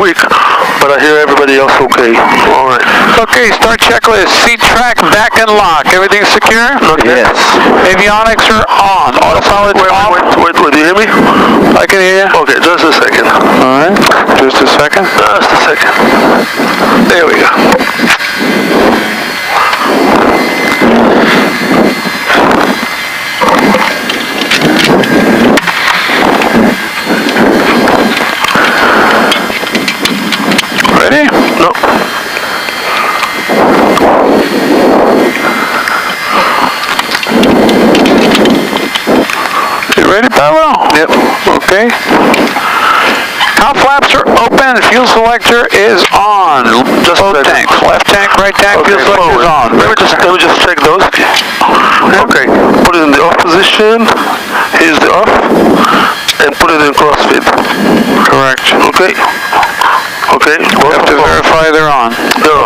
weak, but I hear everybody else okay. All right. Okay, start checklist. Seat track, back and lock. Everything secure? Yes. Avionics are on. Auto solid off. Wait, do you hear me? I can hear you. Okay, just a second. All right. Just a second. Just a second. There we go. Ready? No. You ready, Pavel? Yep. Okay. Top flaps are open. Fuel selector is on. Just both tanks. Left tank, right tank. Okay, fuel selector is on. Let me just check those. Okay. Put it in the off position. Here's the off. And put it in crossfit. Correct. Okay. Okay. We have to verify they're on.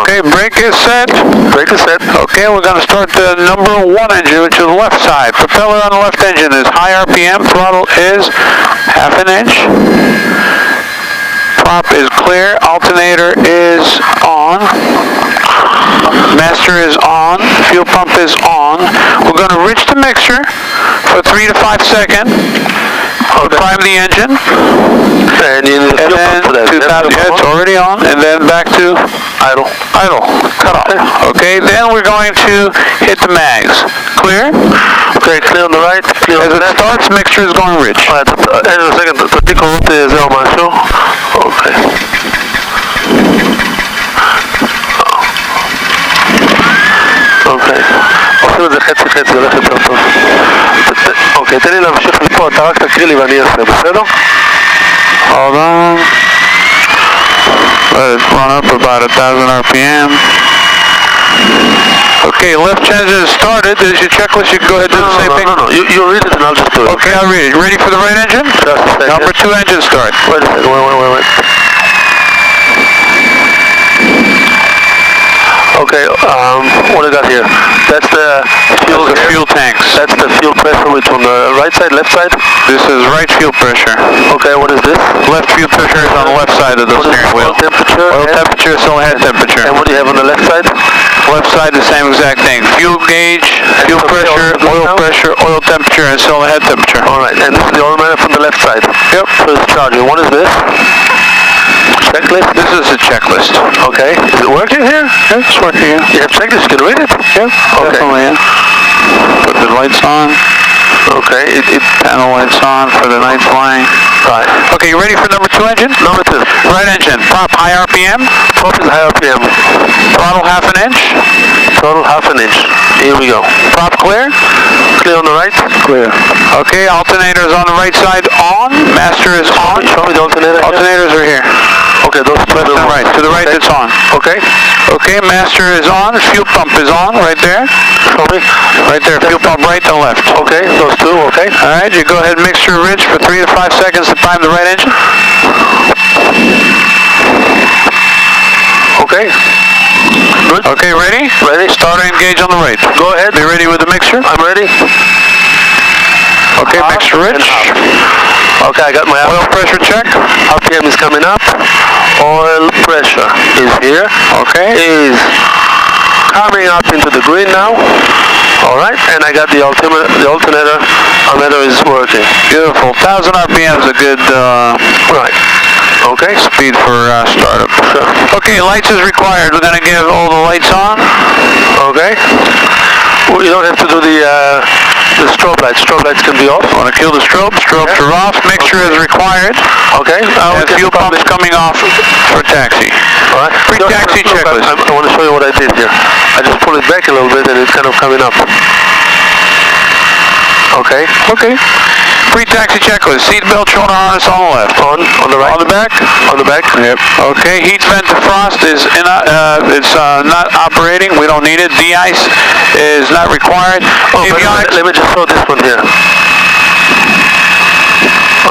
Okay, brake is set. Brake is set. Okay, we're going to start the number 1 engine, which is the left side. Propeller on the left engine is high RPM. Throttle is half an inch. Prop is clear. Alternator is on. Master is on. Fuel pump is on. We're going to reach the mixture for 3 to 5 seconds. Prime the engine. And you need a fuel pump for that. It's already on. And then back to idle. Cut off. Okay, then we're going to hit the mags. Clear? Okay, clear on the right. Clear As on the it left. starts, mixture is going rich. Hang on a second. תדליקו זה או משהו. אוקיי. אוקיי. עושים את זה חצי, הולך יותר טוב. אוקיי, תן לי להמשיך מפה, אתה רק תקריא לי ואני אעשה, בסדר? Hold on. Let it run up about 1,000 RPM. Okay, left engine is started. There's your checklist. You can go ahead and do the same thing. No. You read it and I'll just do it. Okay, I'll read it. Ready for the right engine? Just a second. Number 2 engine start. Wait a second. Wait. Okay, what do I got here? That's the fuel tanks. That's the fuel pressure, which on the right side, left side? This is right fuel pressure. Okay, what is this? Left fuel pressure is on the left side of the steering wheel. Oil temperature? Oil temperature is still head temperature. And what do you have on the left side? Left side, the same exact thing. Fuel gauge, fuel pressure, oil temperature, and still head temperature. Alright, and this is the oil matter from the left side? Yep. So it's charging. What is this? Checklist? This is a checklist. Okay. Is it working here? Yeah, it's working here. You have checklist, you can read it? Yep, okay. Definitely, yeah. Put the lights on. Okay. Panel lights on for the night flying. Right. Okay, you ready for number 2 engine? Number 2. Right engine. Prop high RPM. Prop is high RPM. Throttle half an inch. Throttle half an inch. Here we go. Prop clear. Clear on the right? Clear. Okay, alternator is on the right side on. Master is on. Show me the alternator. Alternators are here. Okay, those left and right. To the right, it's on. Okay. Okay, master is on. Fuel pump is on right there. Show me. Right there. Fuel pump right and left. Okay, those two. Okay. All right, you go ahead and mixture rich for 3 to 5 seconds to prime the right engine. Okay. Good. Okay, ready? Ready. Starter engage on the right. Go ahead. Be ready with the mixture? I'm ready. Okay, mixture rich. Okay, I got my oil pressure check. RPM is coming up. Oil pressure is here. Okay. Is coming up into the green now. Alright, and I got the alternator. Alternator is working. Beautiful. 1,000 RPM is a good right. Okay. Speed for startup. Sure. Okay, lights is required. We're going to give all the lights on. Okay. Well, you don't have to do the strobe lights. Strobe lights can be off. Want to kill the strobes? Strobes are off. Mixture is required. Okay. And fuel pump is coming off for taxi. Alright. Pre-taxi checklist. I want to show you what I did here. I just pulled it back a little bit and it's kind of coming up. Okay. Okay. Pre-taxi checklist. Seat belt, shoulder harness on the left. On the right. On the back? On the back. Yep. Okay. Heat vent defrost is it's not operating. We don't need it. De-ice is not required. Oh, let me just show this one here.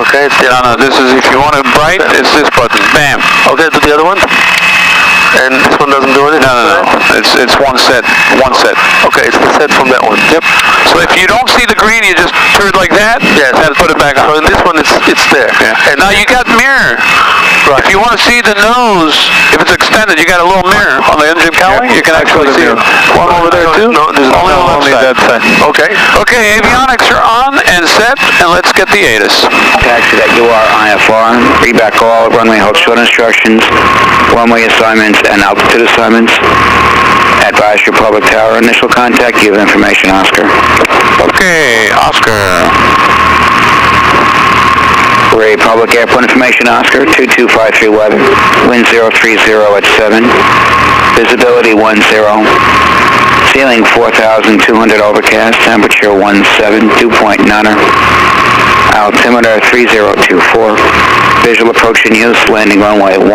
Okay. No, this is, if you want it bright, it's this button. Bam. Okay, do the other one. And this one doesn't do anything? No. It's one set. Okay, it's the set from that one. Yep. So if you don't see the green, you just turn it like that. Yes. And put it back on. So in this one, it's there. Yeah. And now you got mirror. Right. If you want to see the nose, if it's extended, you got a little mirror on the engine cowling. You can actually see it. One over there too? No, there's only on only that side. Okay. Okay, avionics are on and set, and let's get the ATIS. Taxi that you are IFR. Read back all runway hold short instructions, runway assignments, and altitude assignments. Advise your public tower. Initial contact. Give information, Oscar. Okay, Oscar. Ray, public airport information, Oscar. 2253 weather. Wind 030 at 7. Visibility 10. Ceiling 4,200 overcast. Temperature 17. Dew point none. Altimeter 3024. Visual approach in use. Landing runway 1.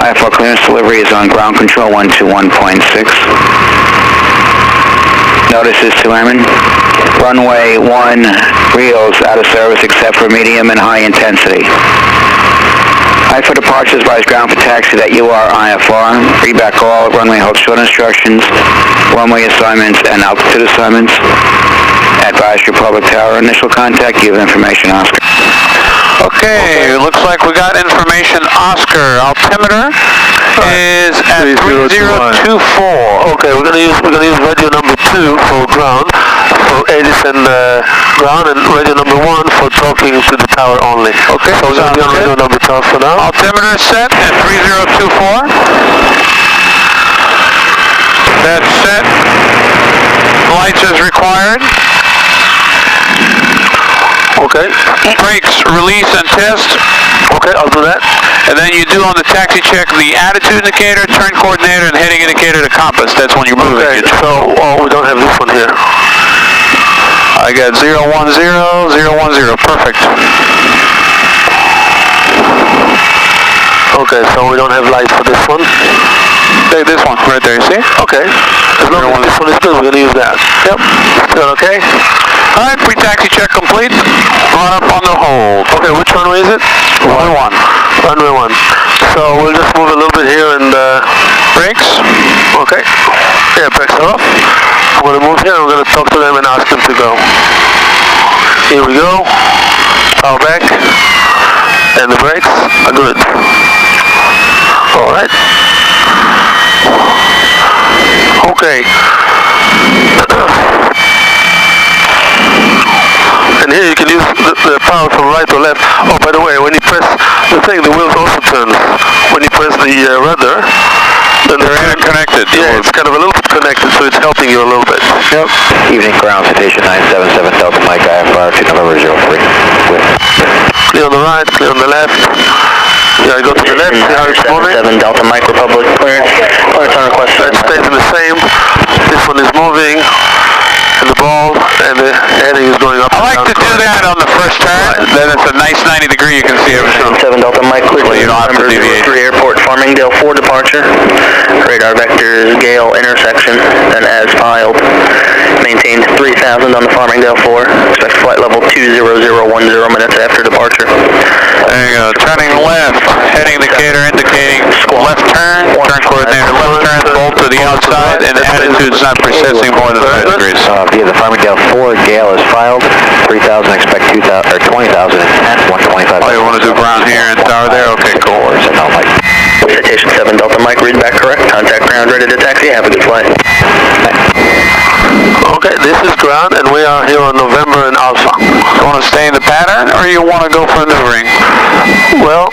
IFR clearance delivery is on ground control 121.6. Notices to airmen. Runway 1 reels out of service except for medium and high intensity. IFR departures advise ground for taxi that you are IFR. Read back all runway hold short instructions, runway assignments, and altitude assignments. Advise your public tower. Initial contact. Give information, Oscar. Okay, looks like we got information, Oscar. Altimeter is at 3024. Okay, we're gonna use radio number 2 for ground, for ATIS and ground, and radio number 1 for talking to the tower only. Okay, so we're gonna be on radio number 12 for now. Altimeter is set at 3024. That's set. Lights as required. Okay. Brakes, release, and test. Okay, I'll do that. And then you do on the taxi check the attitude indicator, turn coordinator, and heading indicator to compass. That's when you're moving. Okay, so we don't have this one here. I got 010, 010. Perfect. Okay, so we don't have lights for this one. Take this one right there, you see? Okay. As long as this one is good, we're going to use that. Yep. Good, okay? Alright, pre-taxi check complete. Run up on the hold. Okay, which runway is it? Runway 1. Runway 1. So we'll just move a little bit here and Brakes. Okay. Yeah, brakes are off. I'm going to move here and we're going to talk to them and ask them to go. Here we go. Power back. And the brakes are good. Alright. Okay. And here you can use the power from right or left. Oh, by the way, when you press the thing, the wheels also turn. When you press the rudder, then they're interconnected. Yeah, it's kind of a little bit connected, so it's helping you a little bit. Yep. Evening ground, citation 977 Delta Mike IFR to November 03. Clear on the right, clear on the left. Yeah, go to the left, see how it's moving. 7 Delta Mike Republic clearance. Return request. That stays in the same. This one is moving. And the ball and the heading is going up. I like to do that on the first turn. Then it's a nice 90 degree. You can see everything. 7 Delta Mike clear. Well, you don't have to deviate. 3 Airport Farmingdale 4 departure. Radar vectors Gale intersection. Then as filed. Maintained 3,000 on the Farmingdale 4. Expect flight level 20010 minutes after departure. There you go. Turning left. Heading indicator indicating left turn. Turn coordinator left turn. Bolt to the outside. And attitude's not processing more than 5 degrees. Via the Farmingdale 4, Gale is filed. 3,000, expect 2,000 or 20,000 and 125. Oh, you want to do ground here and tower there? Okay, cool. Citation 7 Delta Mike, read back correct. Contact ground, ready to taxi. Have a good flight. Okay, this is ground, and we are here on November and Alpha. You want to stay in the pattern, or you want to go for maneuvering? Well,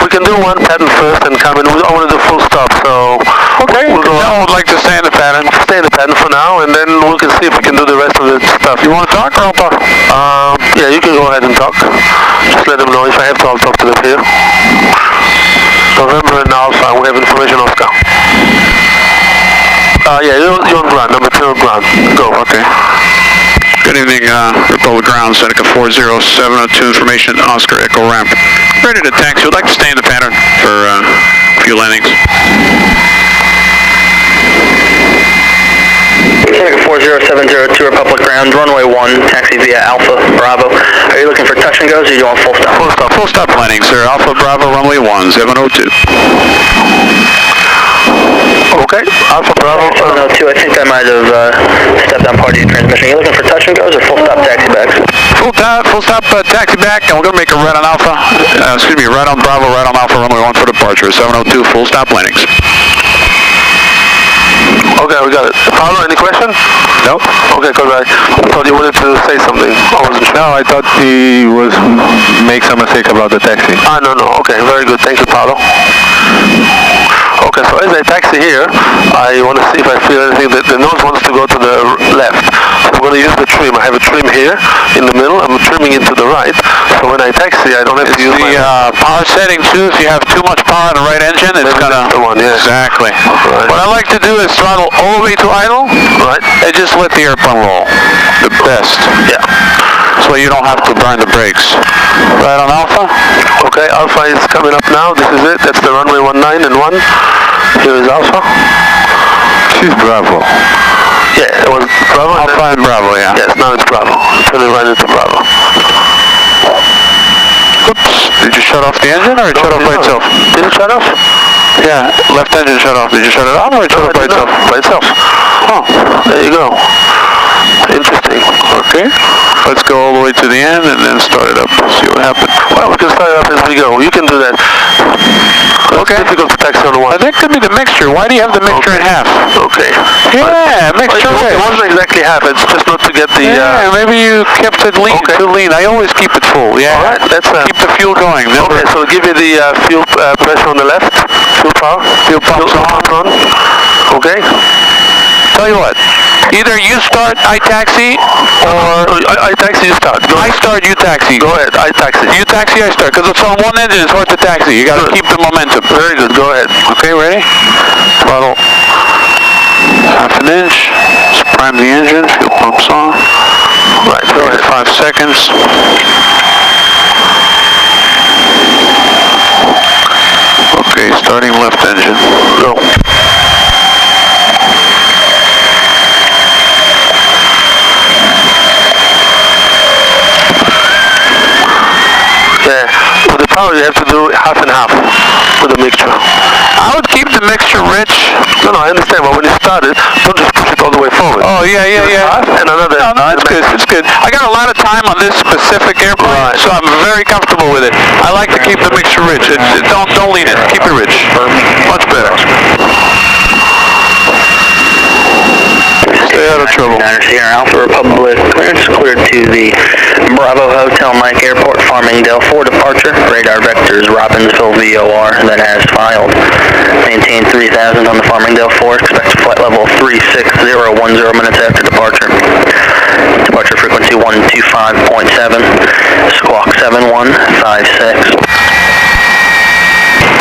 we can do one pattern first and come in. I want to do full stop, so okay. We'll go. I would like to stay in the pattern. Stay in the pattern for now, and then we can see if we can do the rest of the stuff. You want to talk, or I'll talk? Yeah, you can go ahead and talk. Just let them know. If I have to, I'll talk to them here. November and Alpha, we have information, Oscar. Yeah, you're on ground, number 2 on ground. Go. Okay. Good evening, Republic Ground, Seneca 40702, information, Oscar Echo Ramp. Ready to taxi. Would like to stay in the pattern for a few landings. Seneca 40702, Republic Ground, runway 1, taxi via Alpha Bravo. Are you looking for touch and goes, or do you want full stop? Full stop. Full stop landing, sir. Alpha Bravo, runway 1, 702. Okay, Alpha Bravo. 702, I think I might have stepped on part of your transmission. Are you looking for touch and goes or full stop taxi backs? Full stop taxi back, and we're going to make a right on Alpha, right on Bravo, right on Alpha, runway 1 for departure, 702, full stop landings. Okay, we got it. Paolo, any question? No. Okay, because I thought you wanted to say something. I wasn't sure. No, I thought he was make some mistake about the taxi. No. Okay, very good. Thank you, Paolo. Okay, so as I taxi here, I want to see if I feel anything that the nose wants to go to the left. So I'm going to use the trim. I have a trim here in the middle. I'm trimming it to the right. So when I taxi, I don't have to use the power setting too. If you have too much power in the right engine, it's going to... the one, yeah. Exactly. Right. What I like to do is throttle all the way to idle, right, and just let the airplane roll. The best. Yeah. So you don't have to burn the brakes. Right on Alpha? Okay, Alpha is coming up now. This is it. That's the runway 19 and 1. Here is Alpha. She's Bravo. Yeah, it was Bravo. Alpha and Bravo, yeah. Yes, now it's Bravo. Turning right into Bravo. Oops. Did you shut off the engine or it shut off by itself? Did it shut off? Yeah, left engine shut off. Did you shut it on or it shut off by itself? By itself. Oh, there you go. Interesting. Okay. Let's go all the way to the end and then start it up. See what happens. Well, we can start it up as we go. You can do that. Okay. It's difficult to taxi on the one. I think it could be the mixture. Why do you have the mixture in half? Okay. Yeah, mixture it wasn't exactly half. It's just not to get the... Yeah, maybe you kept it lean, too lean. I always keep it full. Yeah. All right. Let's keep the fuel going. Okay, so give you the fuel pressure on the left. Fuel power. Fuel pumps on. Okay. Tell you what. Either you start, I taxi, or I taxi, you start. Go I start, you taxi. Go ahead, I taxi. You taxi, I start. Because it's on one engine, it's hard to taxi. You got to keep the momentum. Very good, go ahead. Okay, ready? Throttle. Half an inch. Let's prime the engine. Fuel pumps on. Right, go ahead. 5 seconds. Okay, starting left engine. Go. Yeah, with the power you have to do half and half with the mixture. I would keep the mixture rich. No, I understand, but when you start it, don't just push it all the way forward. Oh, yeah. Half and another. No, it's good. I got a lot of time on this specific airplane, so I'm very comfortable with it. I like to keep the mixture rich. Don't lean it. Keep it rich. Much better. Stay out of trouble. Sierra Alpha Republic clearance cleared to the Bravo Hotel Mike Airport, Farmingdale 4 departure. Radar vectors Robbinsville VOR that has filed. Maintain 3000 on the Farmingdale 4. Expect flight level 36010 minutes after departure. Departure frequency 125.7. Squawk 7156.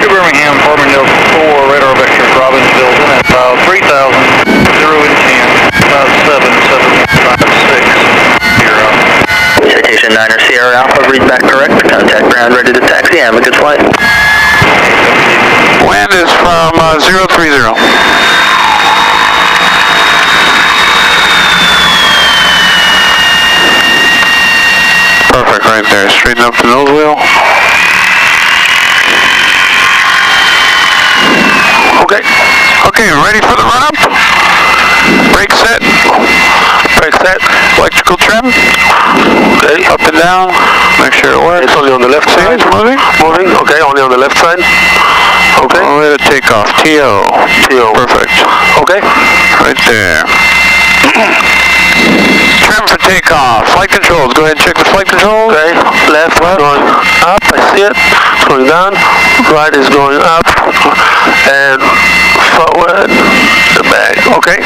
Birmingham, Farmingdale 4, radar vectors Robbinsville in at 3000, 0 and 10, 5756, 0. Citation 9er Sierra Alpha, read back correct. Contact ground, ready to taxi. Have a good flight. Wind is from 030. Perfect right there. Straighten up the nose wheel. Okay, ready for the run-up? Brake set. Electrical trim. Okay, up and down. Make sure it works. It's only on the left side. Moving? Moving, okay, only on the left side. Okay. All the way to takeoff. TO. Perfect. Okay. Right there. Trim for takeoff. Flight controls. Go ahead and check the flight controls. Okay. Left going up. I see it. It's going down. Right is going up. And forward. The back. Okay.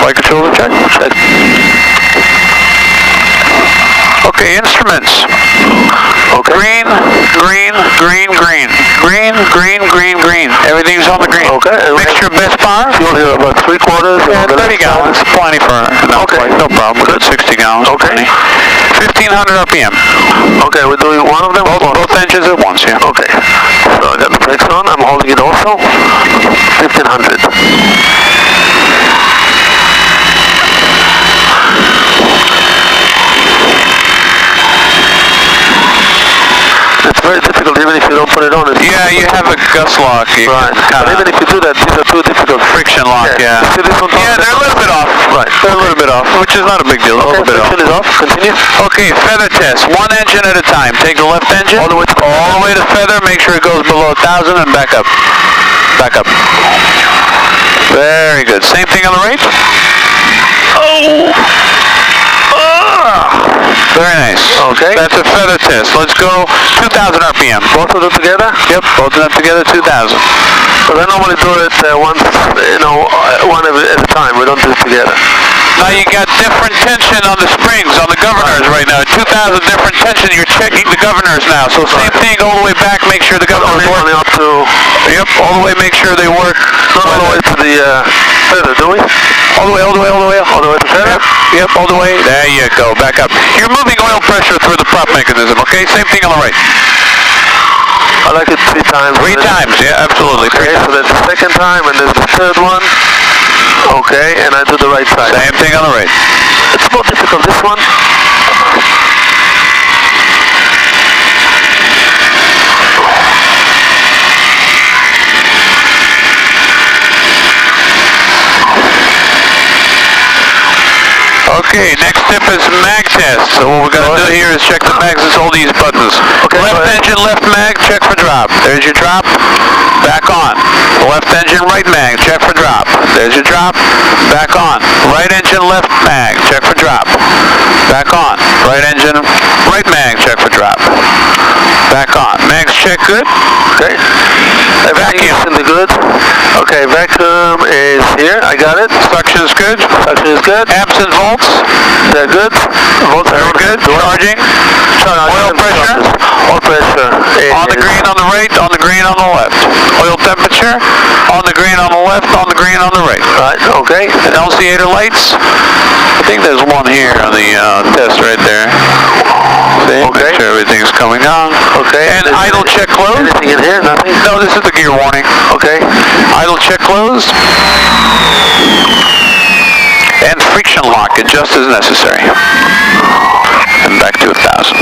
Flight controls check. Okay, instruments. Okay. Green. Everything's on the green. Okay. Mixture of best power. Fuel here about 3/4. Yeah, 30 gallons. Plenty for no problem. Good. 60 gallons. Okay. 1500 RPM. Okay, we're doing one of them? Both engines at once, yeah. Okay. So I got the brakes on. I'm holding it also. 1500. It's very difficult even if you don't put it on. Yeah, you have a gust lock, you Right. can But even if you do that, these are too difficult. friction lock, yeah. See this one? Yeah, they're a little bit off. Right. They're a little bit off, which is not a big deal. A little bit off. Friction is off. Continue. Okay, feather test. One engine at a time. Take the left engine. All the way to feather. Make sure it goes below 1,000 and back up. Back up. Very good. Same thing on the right. Oh. Very nice. Okay. That's a feather test. Let's go 2,000 RPM. Both of them together? Yep, both of them together, 2,000. Because I normally do it once, one at a time. We don't do it together. Now you got different tension on the springs, on the governors right now. 2,000 different tension. You're checking the governors now. So same thing all the way back. Make sure the governors work. Only up to... Yep, all the way. Make sure they work. Not all the way to the feather, do we? All the way, all the way, all the way. All the way to feather? Yep, all the way. There you go. Back up. You're moving oil pressure through the prop mechanism, okay? Same thing on the right. I like it 3 times. 3 times, yeah, absolutely. Okay, so that's the second time, and there's the third one. Okay, and I do the right side. Same thing on the right. It's more difficult, this one. Okay, next step is mag test. So what we're going to do here is check the mags. It's all these buttons. Okay, left engine, left mag, check for drop. There's your drop. Back on. Left engine, right mag, check for drop. There's your drop. Back on. Right engine, left mag, check for drop. Back on. Right engine, right mag, check for drop. Back on. Mags check good. Okay. Vacuum in the good. Okay, vacuum is here. I got it. Suction is good. Suction is good. Amps and volts. They're good. Volts are good. Charging. Oil pressure. Oil pressure. On the green on the right, on the green on the left. Oil temperature. On the green on the left, on the green on the right. Right, okay. And LCAtor lights. I think there's one here on the test right there. See? Okay. Make sure everything's coming on. Okay. And idle check closed. Anything in here? Nothing? No, this is the gear warning. Okay. Idle check closed. And friction lock, adjust as necessary. And back to 1,000.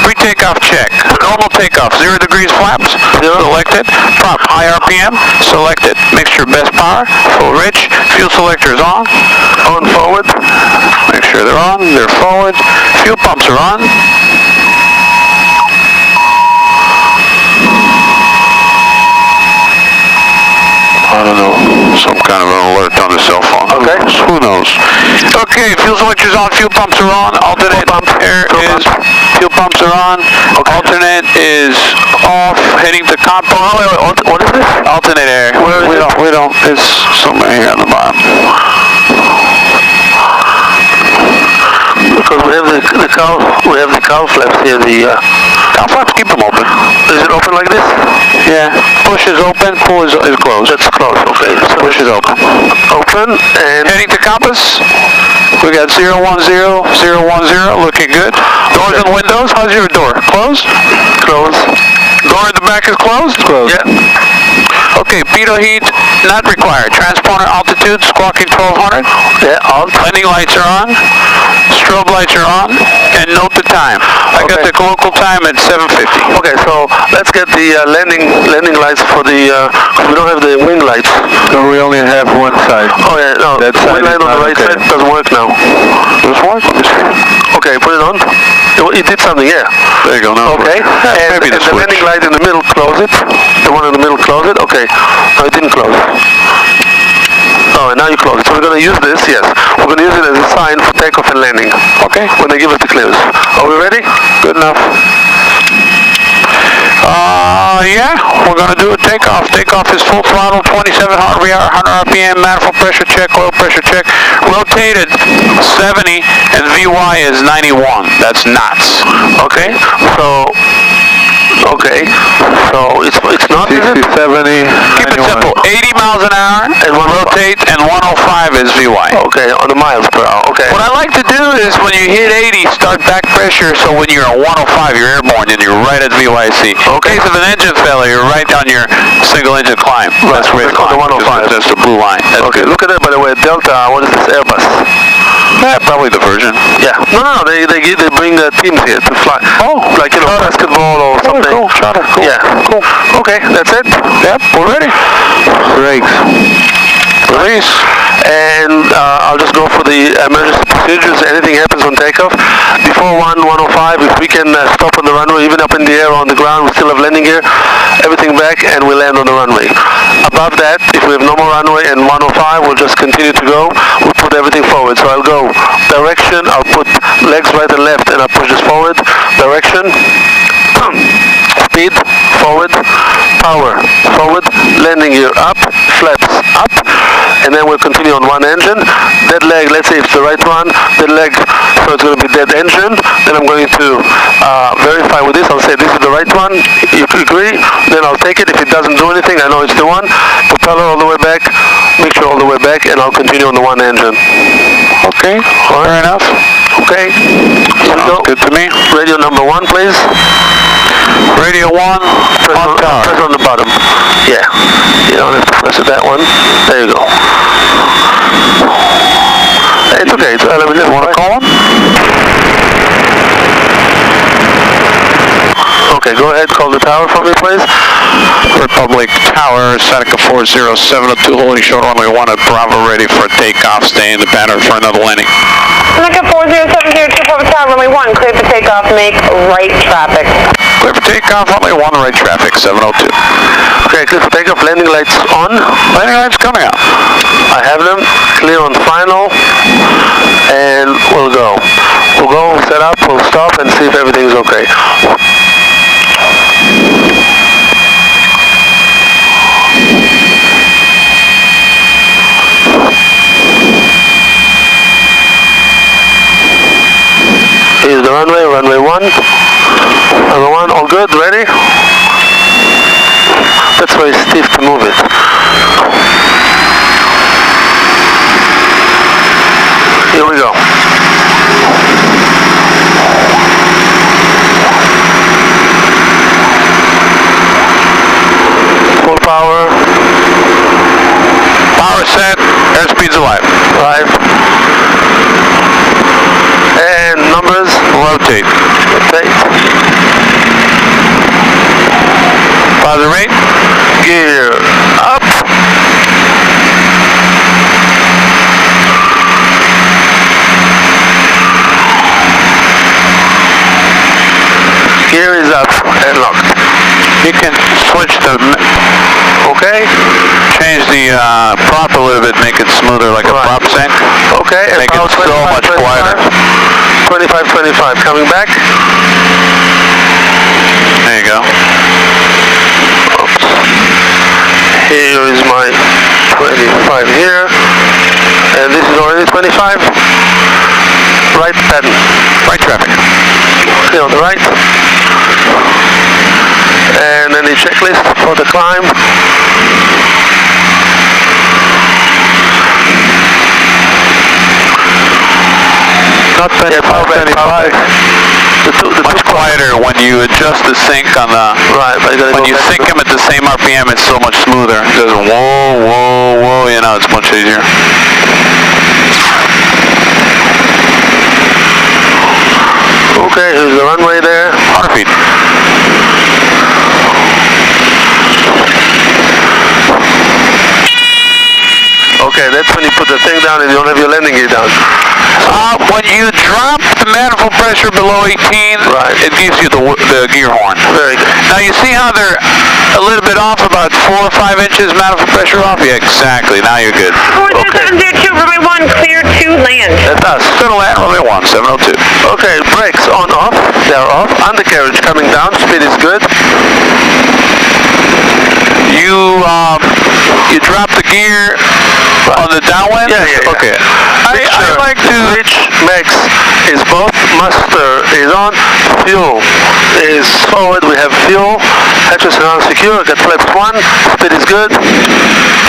Pre-takeoff check. Normal takeoff, 0 degrees flaps. Selected. Prop, high RPM. Selected. Mixture best power. Full rich. Fuel selector is on. On forward. Make sure they're on. They're forward. Fuel pumps are on. I don't know, some kind of an alert on the cell phone. Okay. Who knows? Okay, fuel selector's on, fuel pumps are on, alternate air is, fuel pumps are on, okay. Alternate is off, heading to comp. What is this? Alternate air. We don't, it's somewhere here on the bottom. Because we have the cowl flaps here, Cowl flaps, keep them open. Is it open like this? Yeah. Push is open, pull is closed. That's closed, okay. So Push is open. Open, and... Heading to compass. We got 010, 010, looking good. Doors and windows, how's your door? Closed? Closed. Door in the back is closed? Closed. Yeah. Okay, pitot heat, not required. Transponder altitude, squawking 1200. Yeah, alt. Landing lights are on. Strobe lights are on. And note the time. I got the local time at 7:50. Okay, so let's get the landing lights for the, we don't have the wing lights. No, we only have one side. Oh yeah, no, That the wing light side is on the not right okay. side doesn't work now. Does it work? Okay, put it on. It did something, yeah. There you go, now. Okay, and Maybe the landing light in the middle, close it. The one in the middle, close it. Okay, no, it didn't close. Oh, and now you close it. So we're going to use this, yes. We're going to use it as a sign for takeoff and landing. Okay. When they give us the clearance. Are we ready? Good enough. Yeah, we're going to do a takeoff. Takeoff is full throttle, 2,700 RPM, manifold pressure check, oil pressure check. Rotated 70, and VY is 91. That's knots. Okay, so it's not, is it? 60, 70, Keep it 91. simple. 80 miles an hour, and rotate, and 105 is VY. Okay, on the miles per hour, okay. What I like to do is when you hit 80, start back pressure, so when you're at 105, you're airborne and you're right at VYC. In case of an engine failure, you're right on your signal. single engine climb. Right. That's rate The 105. That's the blue line. That's okay, good. look at that, by the way. Delta, what is this? Airbus. Yeah, probably the version. Yeah. No. They bring teams here to fly. Oh, like basketball or something. Cool. Charter. Cool. Yeah. Cool. Okay, that's it. Yep, we're ready. Brakes. Release. And I'll just go for the emergency procedures. Anything happens on takeoff. Before 105, if we can stop on the runway, even up in the air or on the ground, we still have landing gear, everything back, and we land on the runway. Above that, if we have no more runway and 105, we'll just continue to go. We'll put everything forward. So I'll go direction, I'll put legs right and left, and I'll push this forward. Direction. Speed, forward, power, forward, landing gear up, flaps up, and then we'll continue on one engine. Dead leg, let's say it's the right one, dead leg, so it's going to be dead engine. Then I'm going to verify with this. I'll say this is the right one. If you agree, then I'll take it. If it doesn't do anything, I know it's the one. Propeller all the way back, make sure all the way back, and I'll continue on the one engine. Okay, fair enough. Okay, here we go. Good to me. Radio number 1, please. Radio 1, on car. Press on the bottom. Yeah. You don't have to press it that one. There you go. It's okay. Let me want to call him? Okay, go ahead. Call the tower for me, please. Republic Tower, Seneca 40702, holding short runway 1 at Bravo, ready for takeoff. Stay in the pattern for another landing. Seneca 40702, Republic Tower, runway 1, clear for takeoff, make right traffic. Clear for takeoff, runway 1, right traffic, 702. Okay, clear for takeoff, landing lights on. Landing lights coming out. I have them, clear on final, and we'll go. We'll go, set up, we'll stop, and see if everything is okay. Here's the runway, runway 1. Runway 1, all good, ready? That's very stiff to move it. Here we go. Full power. Power set, airspeed's alive. Live. And numbers. Rotate. Rotate. Father rate. Gear up. Gear is up and locked. You can switch the... Okay. Change the prop a little bit, make it smoother like a prop sync. Okay. Make it so much quieter. 25, coming back. There you go. Oops. Here is my 25 here. And this is already 25. Right pattern. Right traffic. Clear on the right. And then the checklist for the climb. Not bad. Yeah, power back. Much quieter when you adjust the sync on the... Right, but when you sync them at the same RPM, it's so much smoother. It goes whoa, whoa, whoa, you know, it's much easier. Okay, here's the runway there. 100 feet. Okay, that's when you put the thing down and you don't have your landing gear down. When you drop the manifold pressure below 18, right, it gives you the gear horn. Very good. Now you see how they're a little bit off, about 4 or 5 inches manifold pressure off? Yeah, exactly. Now you're good. 40702, runway 1, clear to land. That's us. Clear to land, runway 1, 702. Okay, brakes on, off. They're off. Undercarriage coming down. Speed is good. You drop the gear on the downwind? Yeah. Okay. I like to... Reach max is both. Master is on. Fuel is forward. We have fuel. Hatches are secure. Got flaps 1. Speed is good.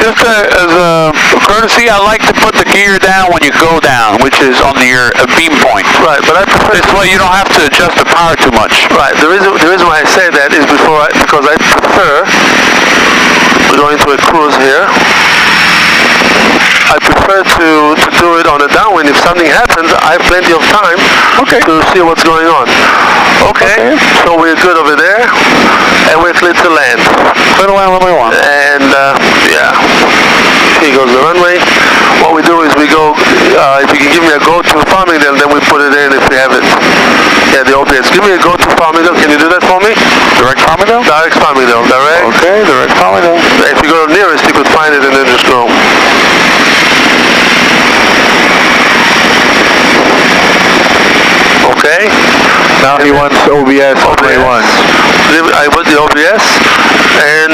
Just as a courtesy, I like to put the gear down when you go down, which is on your beam point. Right, but I prefer... This way you don't have to adjust the power too much. Right. The reason why I say that is because I prefer... prefer to do it on a downwind. If something happens, I have plenty of time to see what's going on. Okay, so we're good over there, and we're clear to land. Clear to land runway 1. And yeah, here goes the runway. What we do is we go, if you can give me a go-to Farmingdale, then we put it in if we have it. Yeah, the OBS. Give me a go-to Farmingdale. Can you do that for me? Direct Farmingdale? Direct Farmingdale. Direct. Okay, direct Farmingdale. If you go nearest, you could find it and then just go. Okay. Now he wants OBS on runway 1. I put the OBS, and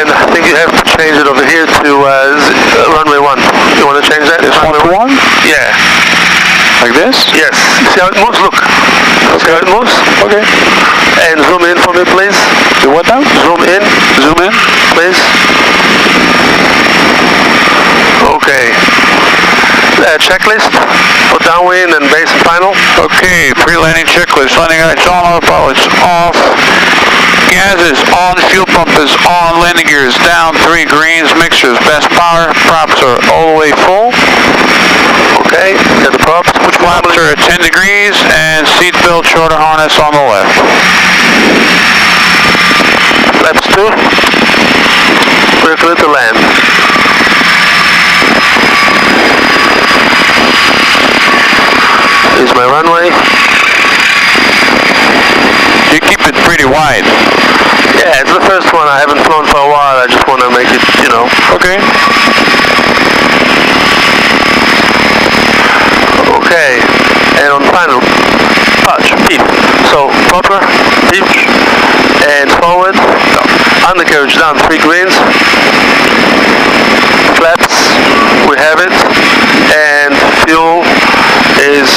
I think you have to change it over here to runway 1. You want to change that? It's runway 1? Yeah. Like this? Yes. See how it moves? Look. See how it moves? Okay. And zoom in for me, please. Do what now? Zoom in. Zoom in. Please. Okay. Checklist for downwind and base and final. Okay, pre-landing checklist. Landing lights on, autopilot's off. Gas is on, fuel pump is on, landing gear is down, 3 greens, mixtures, best power, props are all the way full. Okay, got the props. Flaps are at 10 degrees, and seat belt shoulder harness on the left. Flaps 2. We're clear to land. Here's my runway. You keep it pretty wide. Yeah, it's the first one. I haven't flown for a while. I just want to make it, you know. Okay. Okay. And on final, touch, peep. So, proper, peep, and forward. No. Undercarriage down, 3 greens. Flaps, we have it. And fuel is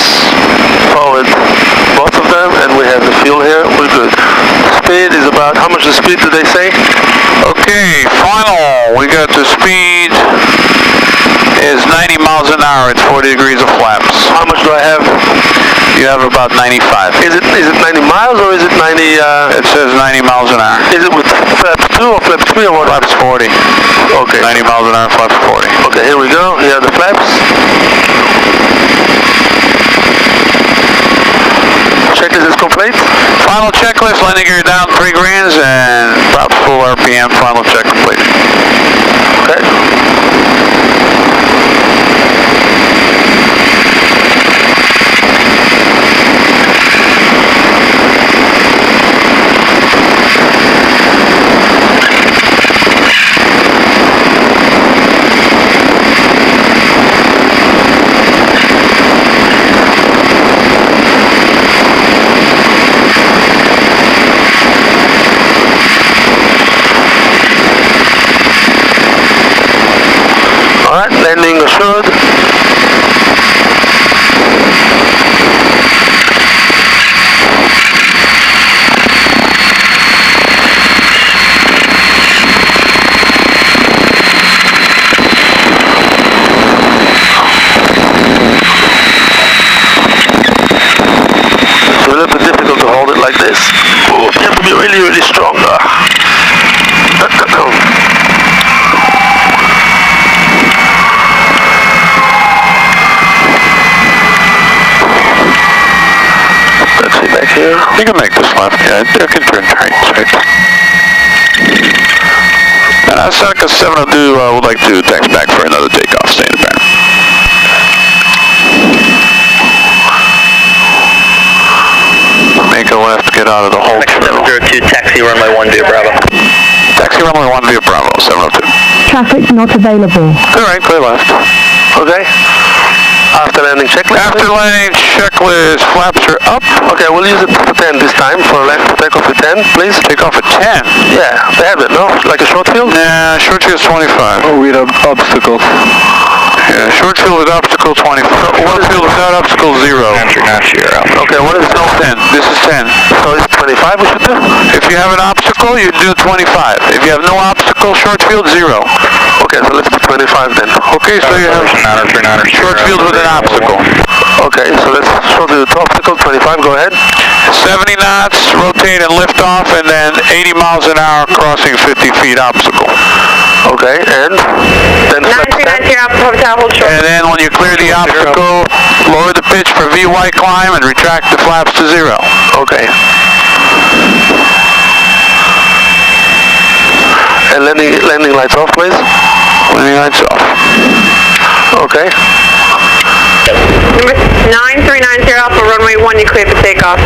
forward, both of them, and we have the fuel here. We're good. Speed is about, how much the speed do they say? Okay, final. We got the speed is 90 miles an hour at 40 degrees of flaps. How much do I have? You have about 95. Is it 90 miles or is it 90? It says 90 miles an hour. Is it with flaps 2 or flaps 3 or what? Flaps 40. Okay. 90 miles an hour, flaps 40. Okay, here we go. Here are the flaps. Checklist is complete. Final checklist, landing gear down, 3 greens, and props full RPM, final check complete. Okay. Alright, landing assured. It's a little bit difficult to hold it like this. Ooh, you have to be really, really strong. Here. You can make this left, yeah, I can turn right. And Seneca 702 would like to text back for another takeoff, stay in the banner. Make a left, get out of the hole. Seneca 702, taxi runway 1 via Bravo. Taxi runway 1 via Bravo, 702. Traffic not available. Clear right, clear left. Okay. After landing checklist. After landing checklist, flaps are up. Okay, we'll use it for 10 this time for takeoff at 10, please. Take off at 10. Yeah, they have it, no? Like a short field? Yeah, short field is 25. Oh, with obstacles. Yeah, short field with obstacle 25. Long field without obstacle 0. Answer not 0. Okay, what is No, 10. This is 10. So it's 25 we should do? If you have an obstacle, you do 25. If you have no obstacle, short field 0. Okay, so let's do 25 then. Okay, so you have short field with an obstacle. Okay, so let's short field with obstacle, 25, go ahead. 70 knots, rotate and lift off, and then 80 miles an hour crossing 50 feet obstacle. Okay, and then flaps 10. 9390 Alpha Papa Tower, hold short. And then when you clear the obstacle, lower the pitch for VY climb and retract the flaps to 0. Okay. And landing lights off, please. Landing lights off. Okay. Number 9390 Alpha, runway 1, you clear for takeoff.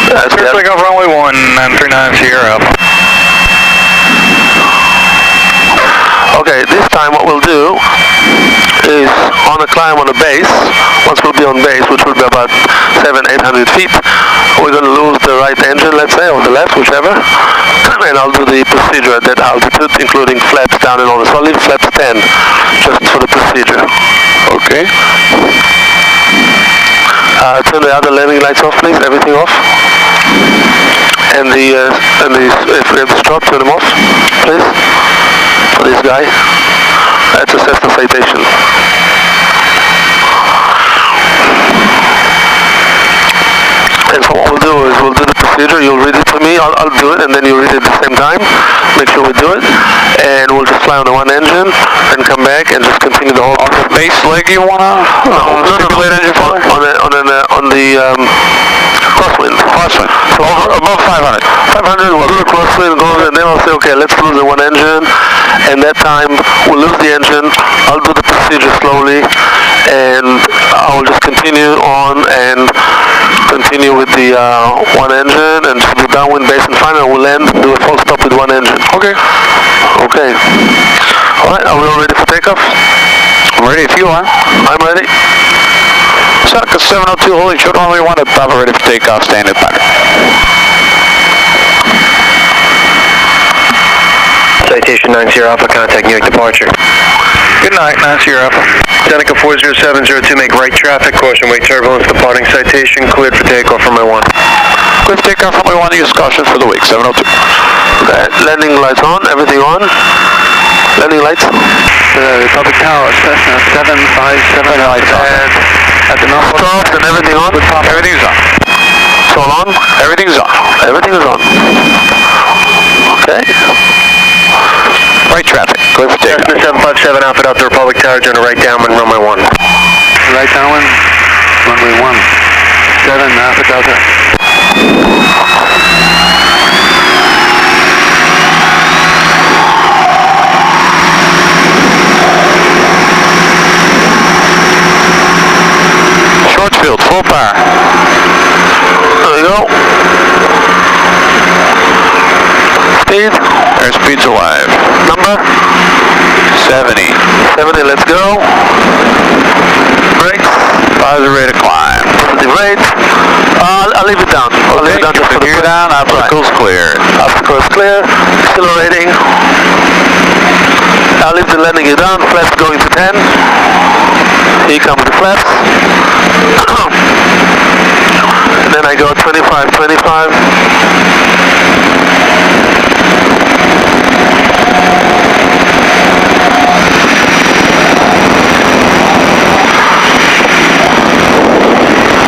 That's Clear for takeoff, runway 1, 939 Sierra Alpha. Okay, this time what we'll do is on a climb on a base, once we'll be on base, which will be about 700-800 feet, we're going to lose the right engine, let's say, or the left, whichever, and I'll do the procedure at that altitude, including flaps down and all this. So I'll leave flaps 10, just for the procedure. Okay. Turn the other landing lights off, please, everything off. And if we have the strop, turn them off, please. For this guy, that's a Cessna citation. And so what we'll do is we'll do the procedure, you'll read it to me, I'll do it, and then you read it at the same time, make sure we do it, and we'll just fly on the one engine, and come back and just continue the whole... On the base leg you want to stipulate engine for? On the crosswind. Crosswind. So above 500. 500, we'll do the crosswind, and then I'll say, okay, let's lose the one engine, and that time we'll lose the engine, I'll do the procedure slowly, and I'll just continue on and continue with the one engine, and just do downwind base and final, we'll land, do a full stop with one engine. Okay. Okay. Alright, are we all ready for takeoff? I'm ready if you are. I'm ready. Seneca 702, holding short runway 1 at Bravo, ready for takeoff, standard pattern. Citation 90 Alpha, contact New York departure. Good night, 90 Alpha. Seneca 40702, make right traffic, caution, wake turbulence, departing citation, cleared for takeoff, runway 1. Clear for takeoff, runway 1, use caution for the wake, 702. Okay, landing lights on, everything on. Landing lights. Republic Tower, Cessna 757 lights on. At the north stop and everything on. Everything's on. It's all on? Everything's on. Everything is on. Okay. Right traffic, clear for takeoff. Cessna 757 Alpha Delta Republic Tower, turn to right downwind, runway 1. Right downwind, runway 1. 7 Alpha Delta. Short field, full power. There we go. Speed. Airspeed's alive. Number? 70. 70, let's go. Brakes. Positive rate of climb. Positive rate. I'll leave it down. I'll leave it down just for the gear down, obstacles cleared. Obstacles clear. Accelerating. I'll leave the landing gear down. Flaps going to 10. Here comes the flaps. And then I go 25, 25.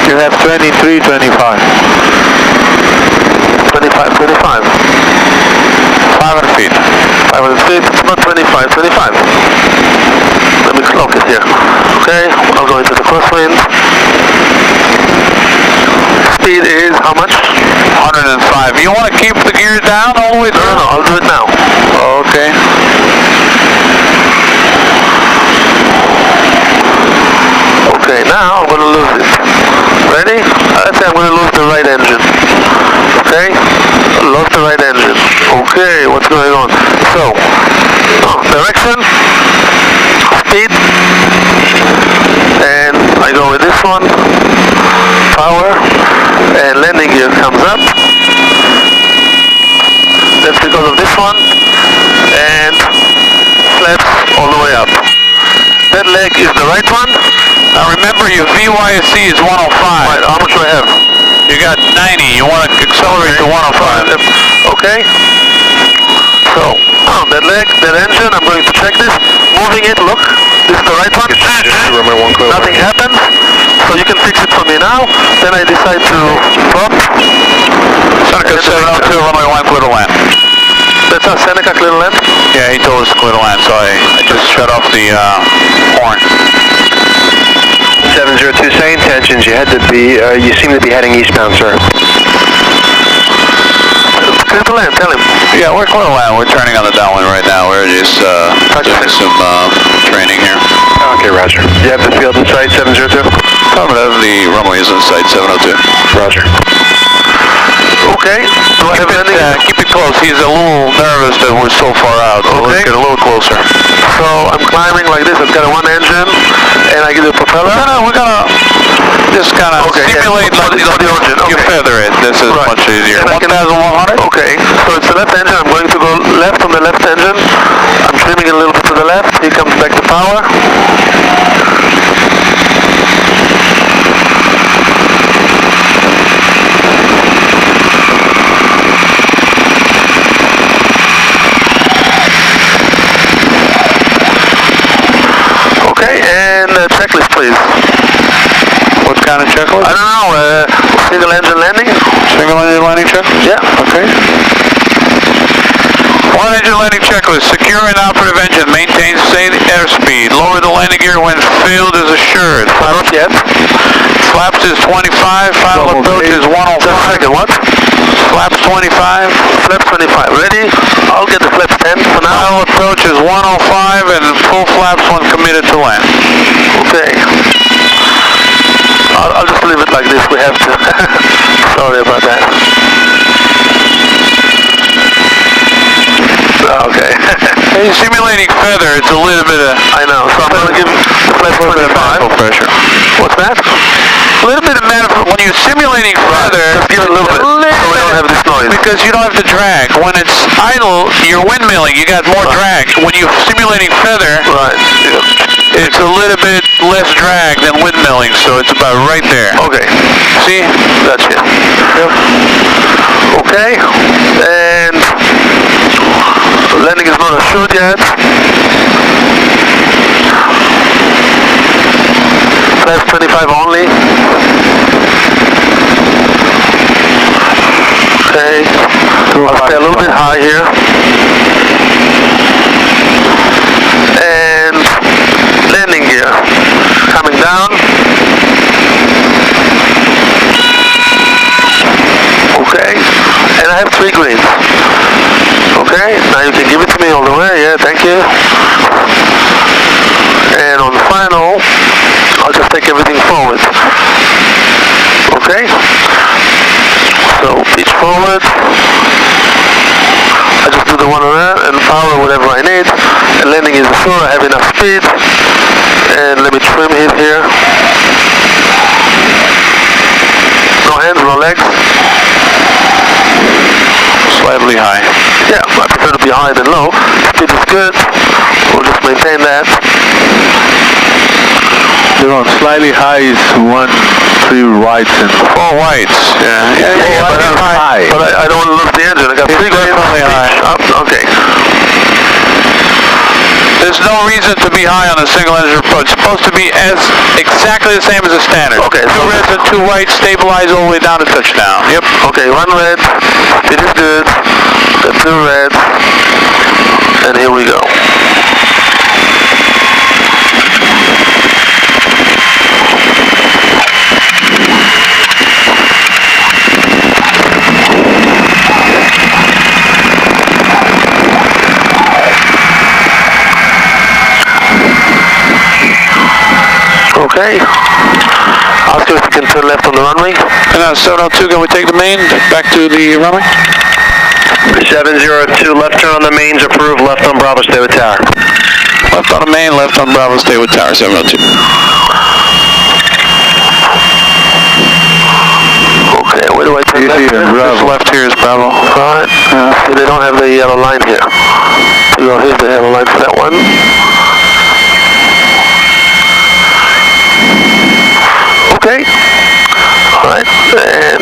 You have 23, 25. 25, 25. 500 feet. 500 feet, it's about 25, 25. Let me clock it here. Okay, I'll go into the crosswind. Speed is how much? 105. You want to keep the gear down all the way through? No, I'll do it now. Okay. Okay, now I'm going to lose it. Ready? Let's say I'm going to lose the right engine. Okay? Lost the right engine. Okay, what's going on? So, direction, speed, and I go with this one, power, and landing gear comes up. That's because of this one, and flaps all the way up. That leg is the right one. Now remember your VYSC is 105. Right, how much do I have? You got 90. You want to accelerate to 105. Okay. So, that leg, that engine, I'm going to check this. Moving it, look. This is the right one. Nothing happened. So you can fix it for me now. Then I decide to drop. Seneca 702, runway 1, clear to land. That's our Seneca clear to land? Yeah. Yeah, he told us to clear the land, so I just shut off the horn. 702, say intentions. You seem to be heading eastbound, sir. Clear the land, tell him. Yeah, we're clear the land. We're turning on the downwind right now. We're just doing some training here. Okay, roger. You have the field in sight, 702? Affirmative. The runway is in sight, 702. Roger. Okay. Keep it close. He's a little nervous that we're so far out, so let's get a little closer. So I'm climbing like this. I've got one engine, and I get the propeller. We're gonna just kind of simulate like the engine. You feather it. This is much easier. 1,100. Okay. So it's the left engine. I'm going to go left on the left engine. I'm trimming a little bit to the left. He comes back to power. Okay, and checklist, please. What kind of checklist? I don't know. Single engine landing. Single engine landing checklist? Yeah. Okay. One engine landing checklist. Secure and operative engine. Maintain safe airspeed. Lower the landing gear when field is assured. Not yet. Flaps is 25. Final approach is 105. Just a second, what? Flaps 25. Flaps 25. Ready? I'll get the flaps 10 for now. Final approach is 105 and full flaps when committed to land. Okay. I'll just leave it like this. We have to. Sorry about that. Okay. Hey, simulating feather, it's a little bit of... I know. So I'm going to give the flaps 25. Pressure. What's that? A little bit of manifold. When you're simulating feather, just give it a little bit, so we don't have this noise. Because you don't have to drag. When it's idle, you're windmilling. You got more drag. When you're simulating feather, it's a little bit less drag than windmilling, so it's about right there. Okay. See? Gotcha. Yep. Okay. And landing is not assured yet. Flaps 25 only. Okay. I'll stay a little bit high here. And landing gear. Coming down. Okay. And I have 3 greens. Okay. Now you can give it to me all the way. Yeah, thank you. And on the final, I'll just take everything forward. Okay. So pitch forward. I just do the one on that and power whatever I need. And landing is assured. I have enough speed. And let me trim it here. No hands, no legs. Slightly high. Yeah, I prefer to be high than low. Speed is good. We'll just maintain that. You're on slightly high is 1, 3 whites and 4 whites. Yeah, but I'm high. But I don't want to lose the engine. I got 3 greens. Definitely high. Okay. There's no reason to be high on a single engine approach. It's supposed to be exactly the same as a standard. Okay. 2 reds and 2 whites, stabilize all the way down to touchdown. Yep. Okay, 1 red. It is good. Got 2 reds. And here we go. Okay. Ask you if you can turn left on the runway. And now 702, can we take the main back to the runway? 702, left turn on the mains approved, left on Bravo, stay with tower. Left on the main, left on Bravo, stay with tower, 702. Okay, where do I turn left here? This left here is Bravo. Alright. See, they don't have the yellow line here. So here's the yellow line for that one. Okay. Alright. And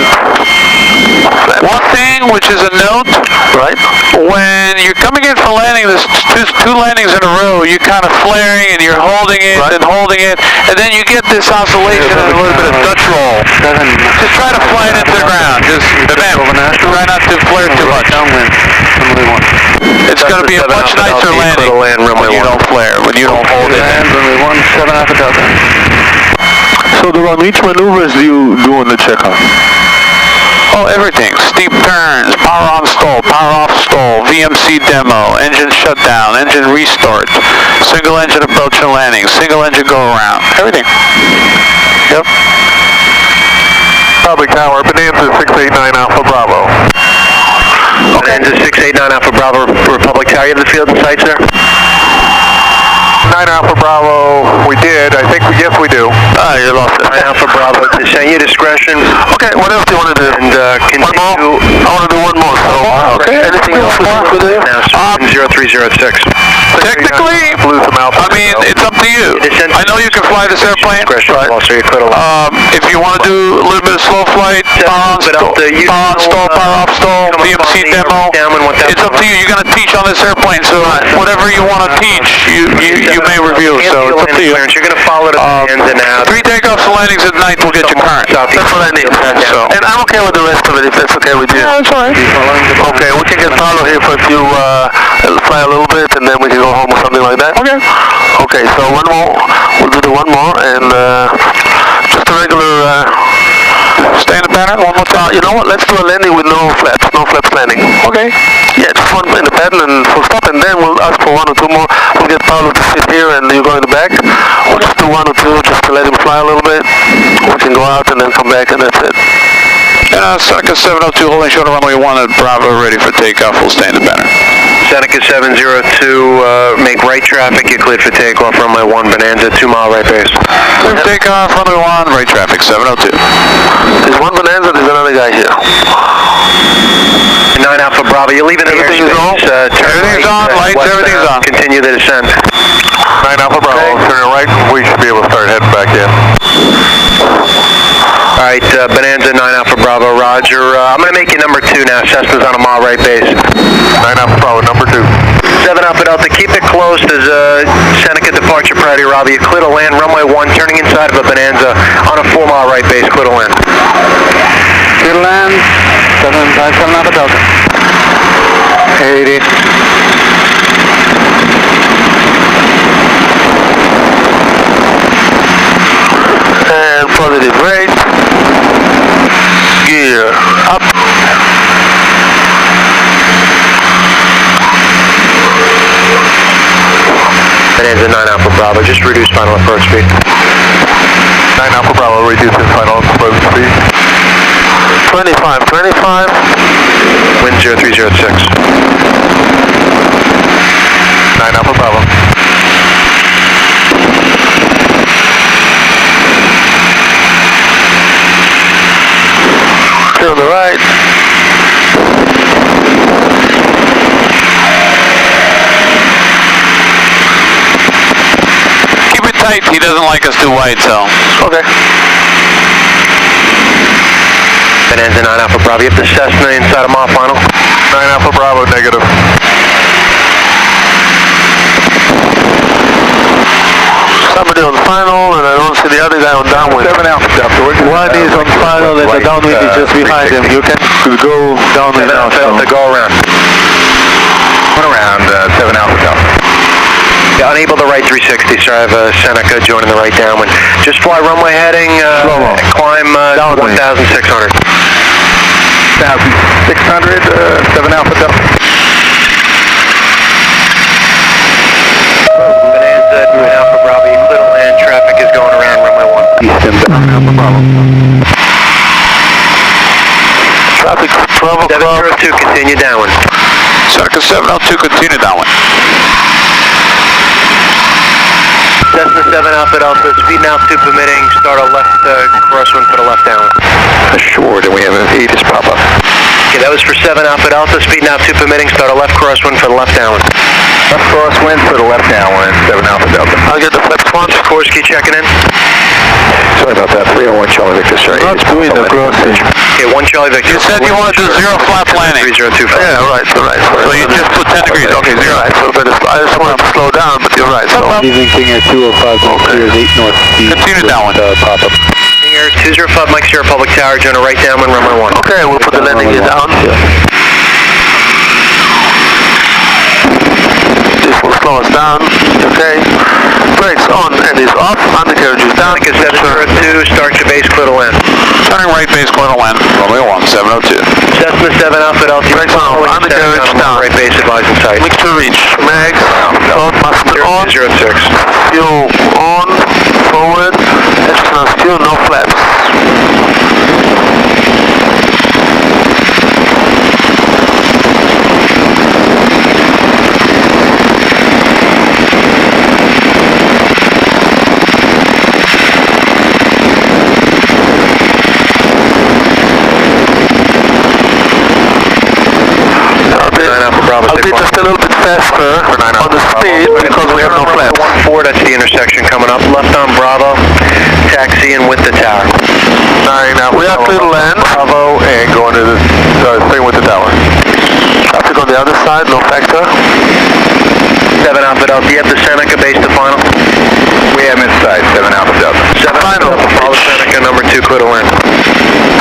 one thing, which is a note, right? When you're coming in for landing, there's two landings in a row, you're kind of flaring and you're holding it and holding it, and then you get this oscillation and a little bit of Dutch roll. Just try to fly it into the ground. Just try not to flare too much. It's going to be a much nicer landing when you don't flare, when you don't hold it. And runway 17 Alpha Delta. So Duran, which maneuvers do you do on the checkout? Oh, everything. Steep turns, power on stall, power off stall, VMC demo, engine shutdown, engine restart, single engine approach and landing, single engine go around, everything. Yep. Public Tower, Bonanza 689 Alpha Bravo. Okay. Bonanza 689 Alpha Bravo, Republic Tower. You have the field and sights there? 9 Alpha Bravo, we did. I think, yes, we do. You lost it. 9 Alpha Bravo, descend your discretion. Okay, what else do you want to do? And continue. One more? I want to do one more. So, okay. Anything else for you? Now, 0306. Technically, I mean, it's up to you. I know you can fly this airplane. Right. If you want to do a little bit of slow flight, power on stall, power off stall, VMC demo, it's up to you. You're going to teach on this airplane, so whatever you want to teach, you may review. So it's up to you. You're going to follow the ins and outs. 3 takeoffs and landings at night will get you current. That's what I need. So, and I'm okay with the rest of it, if that's okay with you. Yeah, that's all right. Okay, we can get Paolo here for a few, fly a little bit, and then we can go home or something like that. Okay. Okay, so one more. We'll do the one more, and just a regular. Stay in the pattern one more time. You know what? Let's do a landing with no flaps landing. Okay. Yeah, just one in the pattern and full stop, and then we'll ask for 1 or 2 more. We'll get Paolo to sit here, and you go in the back. We'll just do 1 or 2 just to let him fly a little bit. We can go out and then come back, and that's it. Seneca 702 holding short runway 1 at Bravo, ready for takeoff. We'll stay in the pattern. Seneca 702, make right traffic. You're cleared for takeoff. Runway 1, Bonanza, 2 mile right base. Clear for takeoff, runway 1, right traffic 702. There's one Bonanza, there's another guy here. 9 Alpha Bravo, you're leaving the Everything's on. Everything's on, lights, everything's on. Continue the descent. 9 Alpha Bravo, turn right, we should be able to start heading back in. Alright, Bonanza 9 Alpha Bravo, roger. I'm going to make you number 2 now. Cessna's on a mile right base. 9 Alpha Bravo, number 2. 7 Alpha Delta, keep it close. There's a Seneca departure priority, Robbie. You clear to land, runway 1, turning inside of a Bonanza on a 4 mile right base. Clear to land. Clear to land, 757 Alpha Delta. 80. And positive rate. Gear up. Bonanza 9 Alpha Bravo, just reduce final approach speed. 9 Alpha Bravo, reducing final approach speed. 25, Wind 0306. 9 Alpha Bravo. Clear on the right. Keep it tight, he doesn't like us too wide, so. Okay. Bonanza 9 Alpha Bravo, you have the Cessna inside of mile final. 9 Alpha Bravo, negative. Somebody on final, and I don't see the other guy on downwind. 7 Alpha Delta. One is on final, and the downwind is just behind him. You can go downwind now. 7 Alpha Delta, go around. One around, 7 Alpha Delta. Yeah, unable to right 360, so I have Seneca joining the right downwind. Just fly runway heading, climb 1,600. 1,600, 7 Alpha Delta. Bonanza 9 Alpha Bravo, you clear to land, traffic is going around runway 1. Eastern 7 Alpha Bravo. Traffic 12 o'clock. 702, continue downwind. Seneca 702, continue downwind. Cessna 7 Alpha Delta, speed and altitude permitting, start a left crosswind for the left downwind. Assured, and we have an ATIS pop-up. Okay, that was for 7 Alpha Delta, speed and altitude permitting, start a left crosswind for the left downwind. Left crosswind for the left downwind, 7 Alpha Delta. I'll get the flex one. Korsky checking in. Sorry about that, 301 Charlie Victor, sorry. Not doing the crossing. Okay, 1 Charlie Victor. You said you want to do 0 flap landing. 3025. Yeah, right. So you just put 10 degrees, okay, 0. Right, so I just wanted to slow down, but you're right. So. Leaving King Air 205, clears 8 north. Continue downwind. Pop-up. King Air 205, Mike Sierra Public Tower, join a right downwind, runway 1. Okay, we'll put the landing gear down. slow us down. Okay. Brakes on and is off. Undercarriage is down. Seneca 702, start your base, clear to land. Turning right base, clear to land. Runway 702. Cessna 7 Alpha Delta. Brakes on, undercarriage down. Right base, advise in sight. Mixture reach. Mags on, master on. 06. Fuel on. Forward. External fuel, no flaps. I'll be just a little bit faster on the speed because we have no flaps. 14, that's the intersection coming up. Left on Bravo, taxiing with the tower. 9, we are clear to land. Bravo, and going to the thing with the tower. Traffic on the other side, no factor. 7 Alpha Delta, you have the Seneca base to final? We have inside, 7 Alpha Delta. 7 Final. Alpha Delta, follow Seneca, number 2, clear to land.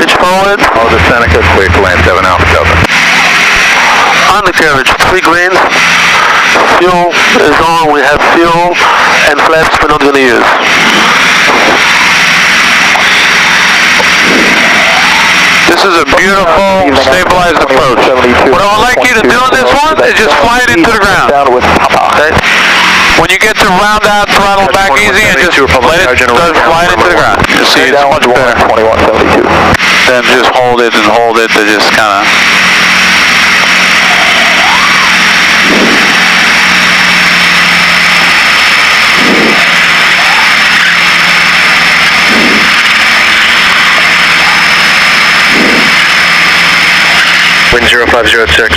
Pitch forward. Follow the Seneca, clear to land, 7 Alpha Delta. Undercarriage, 3 green. Fuel is on, we have fuel and flaps we're not going to use. This is a beautiful, stabilized approach. What I would like you to do on this one is just fly it into the ground. Okay. When you get to round out, throttle back easy, and just let it fly it into the ground. You see, it's much better. Then just hold it and hold it to just kind of... Wind 0506.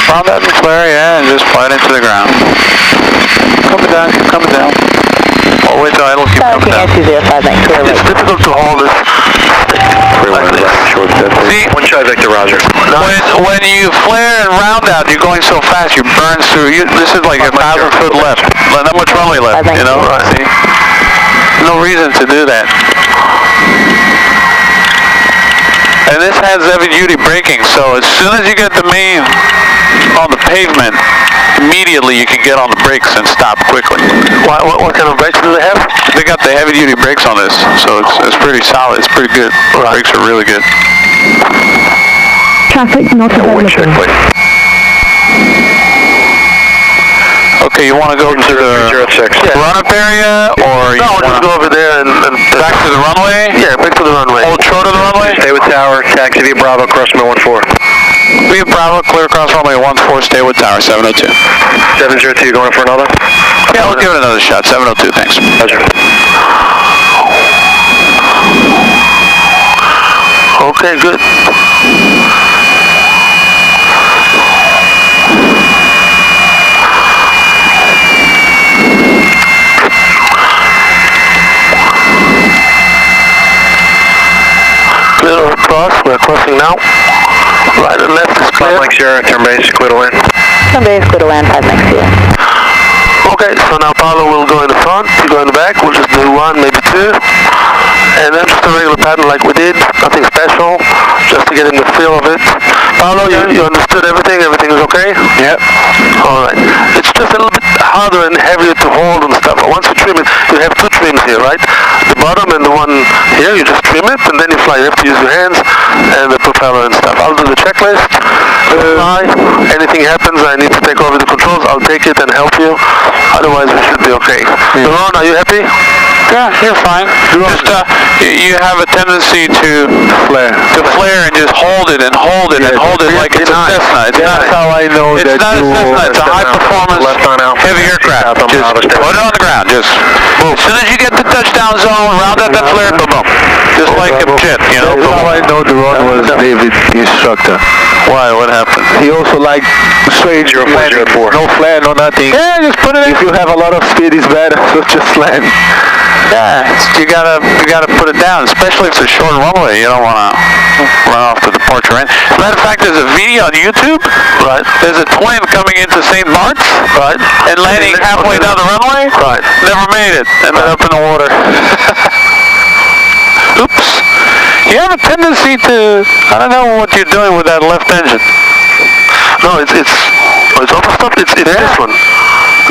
Round that McFlare, yeah, and just fly it into the ground. Coming down, keep coming down. Oh, wait till idle, keep coming down. It's difficult to hold this. See, One shy Victor, Roger. when you flare and round out, you're going so fast, you burn through. This is like 1,000 foot left. Not much runway left, you know? See? No reason to do that. And this has heavy duty braking, so as soon as you get the main on the pavement, immediately you can get on the brakes and stop quickly. What kind of brakes do they have? They got the heavy duty brakes on this, so it's pretty solid. It's pretty good. Right. Brakes are really good. Traffic not available. Okay, you want to go to the run-up area, or you No, just go over there and back to the runway? Yeah, back to the runway. Hold short of the runway? Stay with tower, taxi via Bravo, cross runway 14. We have Bravo, clear across runway 14, stay with tower, 702. 702, you going for another? Yeah, we'll give it another shot, 702, thanks. Pleasure. Okay, good. Clear across, we're crossing now. Right and left is clear. 5 Mike Sierra, turn base, clear to land. Turn base, clear to land, 5 Mike Sierra. Okay, so now Paolo will go in the front, you go in the back, we'll just do 1, maybe 2. And then just a regular pattern like we did, nothing special, just to get in the feel of it. Paolo, you understood everything? Everything is okay? Yep. Alright. It's just a little bit harder and heavier to hold and stuff. Once you trim it, you have 2 trims here, right? The bottom and the one here, you just trim it and then you fly. You have to use your hands and the propeller and stuff. I'll do the checklist, fly. Anything happens, I need to take over the controls, I'll take it and help you. Otherwise, we should be okay. Ron, are you happy? Yeah, you're fine. Just, you have a tendency to flare and just hold it and hold it and hold it like it's a Cessna. It's not how I know it's not a Cessna. It's a high-performance, heavy aircraft. Just put it on the ground. Just move. As soon as you get the touchdown zone, round out that flare, boom, boom. Just like a jet, you know. That's how I know the Ron was David's instructor. Why? What happened? He also liked straight landing. No flare, no nothing. Yeah, just put it in. If you have a lot of speed, it's better, so just land. Yeah, you gotta put it down, especially if it's a short runway. You don't want to run off the departure end. As a matter of fact, there's a video on YouTube. Right. There's a twin coming into St. Mark's. Right. And landing halfway down the runway. Right. Never made it. Ended up in the water. Oops. You have a tendency to, I don't know what you're doing with that left engine. No, it's overstopped. It's this one.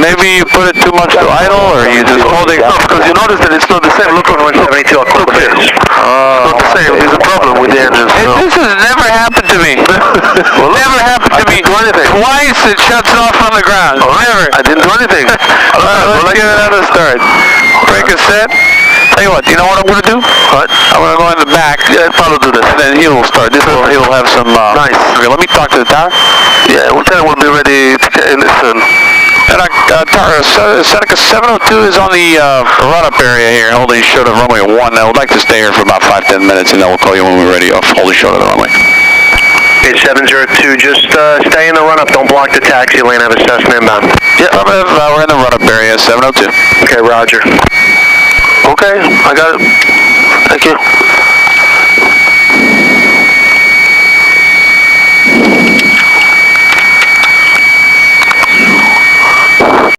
Maybe you put it too much to idle, or you just holding. No, because you notice that it's not the same. Look on 172 at Corporate Base. It's not the same. There's a problem with the engine. This has never happened to me. Never happened to me. I didn't do anything. Twice it shuts off on the ground. Never. I didn't do anything. Let's get another start. Break a set. Tell you what, you know what I'm going to do? What? I'm going to go in the back. Yeah, Paulo do this. And then he will start. He'll have some... nice. Okay, let me talk to the tower. Yeah, we'll tell him we'll be ready to get in this soon. And Seneca 702 is on the run-up area here, holding short of runway 1. I would like to stay here for about 5-10 minutes, and then we'll call you when we're ready off holding short of the runway. Okay, 702, just stay in the run-up. Don't block the taxi lane. Have a Cessna inbound. Yeah, we're in the run-up area, 702. Okay, roger. Okay, I got it. Thank you.